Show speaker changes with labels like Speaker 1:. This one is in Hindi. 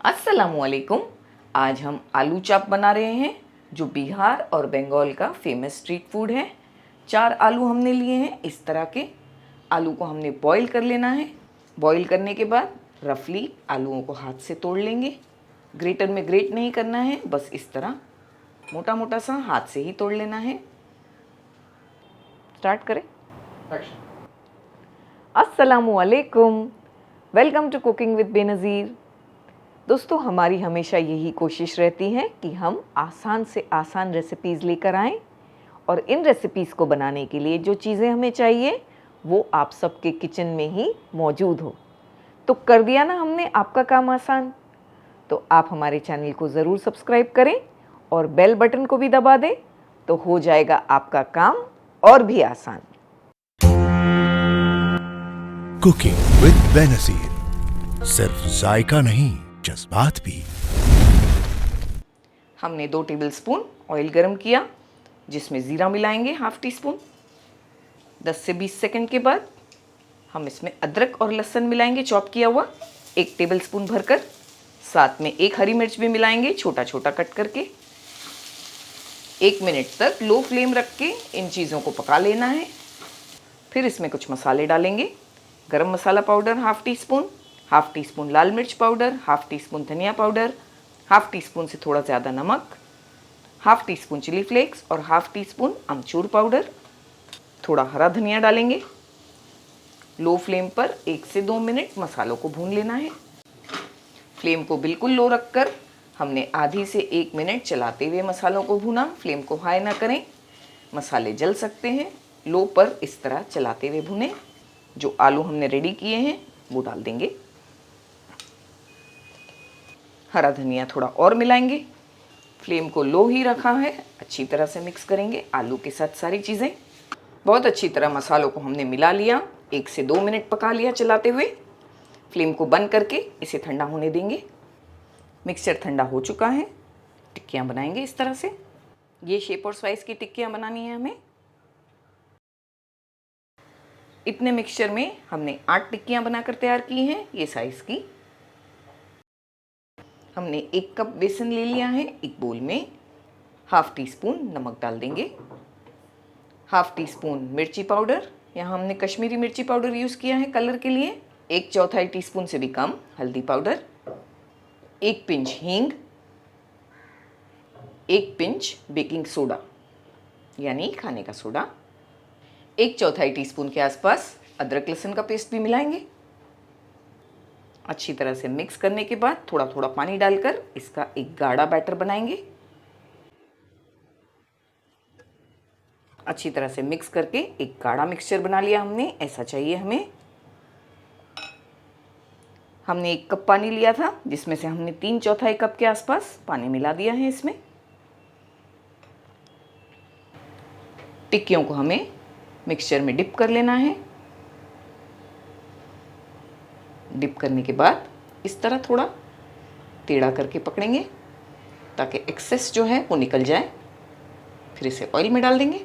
Speaker 1: अस्सलामुअलैकुम। आज हम आलू चाप बना रहे हैं जो बिहार और बंगाल का फेमस स्ट्रीट फूड है। 4 आलू हमने लिए हैं। इस तरह के आलू को हमने बॉईल कर लेना है। बॉईल करने के बाद रफली आलूओं को हाथ से तोड़ लेंगे। ग्रेटर में ग्रेट नहीं करना है, बस इस तरह मोटा मोटा सा हाथ से ही तोड़ लेना है। स्टार्ट करें। अस्सलामुअलैकुम, welcome to cooking with Benazir. दोस्तों, हमारी हमेशा यही कोशिश रहती है कि हम आसान से आसान रेसिपीज़ लेकर आएं और इन रेसिपीज़ को बनाने के लिए जो चीज़ें हमें चाहिए वो आप सबके किचन में ही मौजूद हो। तो कर दिया ना हमने आपका काम आसान। तो आप हमारे चैनल को ज़रूर सब्सक्राइब करें और बेल बटन को भी दबा दें, तो हो जाएगा आपका काम और भी आसान।
Speaker 2: कुकिंग विद बेनज़ीर, सिर्फ जायका नहीं जज्बात भी।
Speaker 1: हमने 2 टेबलस्पून ऑयल गरम किया, जिसमें ज़ीरा मिलाएंगे ½ टीस्पून। 10 से 20 सेकंड के बाद हम इसमें अदरक और लहसुन मिलाएंगे, चॉप किया हुआ 1 टेबलस्पून भरकर। साथ में 1 हरी मिर्च भी मिलाएंगे, छोटा छोटा कट करके। 1 मिनट तक लो फ्लेम रख के इन चीज़ों को पका लेना है। फिर इसमें कुछ मसाले डालेंगे। गरम मसाला पाउडर ½ टीस्पून, ½ टीस्पून लाल मिर्च पाउडर, ½ टीस्पून धनिया पाउडर, ½ टीस्पून से थोड़ा ज़्यादा नमक, ½ टीस्पून चिली फ्लेक्स और ½ टीस्पून अमचूर पाउडर। थोड़ा हरा धनिया डालेंगे। लो फ्लेम पर 1 से 2 मिनट मसालों को भून लेना है। फ्लेम को बिल्कुल लो रखकर हमने आधी से 1 मिनट चलाते हुए मसालों को भूना। फ्लेम को हाई ना करें, मसाले जल सकते हैं। लो पर इस तरह चलाते हुए भुने। जो आलू हमने रेडी किए हैं वो डाल देंगे। हरा धनिया थोड़ा और मिलाएंगे। फ्लेम को लो ही रखा है। अच्छी तरह से मिक्स करेंगे आलू के साथ सारी चीज़ें। बहुत अच्छी तरह मसालों को हमने मिला लिया। 1 से 2 मिनट पका लिया चलाते हुए। फ्लेम को बंद करके इसे ठंडा होने देंगे। मिक्सचर ठंडा हो चुका है। टिक्कियाँ बनाएंगे इस तरह से। ये शेप और साइज़ की टिक्कियाँ बनानी है हमें। इतने मिक्सचर में हमने 8 टिक्कियाँ बनाकर तैयार की हैं, ये साइज़ की। हमने 1 कप बेसन ले लिया है। एक बोल में ½ टीस्पून नमक डाल देंगे, ½ टीस्पून मिर्ची पाउडर, यहाँ हमने कश्मीरी मिर्ची पाउडर यूज़ किया है कलर के लिए। 1/4 टीस्पून से भी कम हल्दी पाउडर, 1 पिंच हींग, 1 पिंच बेकिंग सोडा यानी खाने का सोडा, 1/4 टीस्पून के आसपास अदरक लहसुन का पेस्ट भी मिलाएंगे। अच्छी तरह से मिक्स करने के बाद थोड़ा थोड़ा पानी डालकर इसका एक गाढ़ा बैटर बनाएंगे। अच्छी तरह से मिक्स करके एक गाढ़ा मिक्सचर बना लिया हमने, ऐसा चाहिए हमें। हमने 1 कप पानी लिया था, जिसमें से हमने 3/4 कप के आसपास पानी मिला दिया है इसमें। टिक्कियों को हमें मिक्सचर में डिप कर लेना है। डिप करने के बाद इस तरह थोड़ा टेढ़ा करके पकड़ेंगे ताकि एक्सेस जो है वो निकल जाए। फिर इसे ऑयल में डाल देंगे।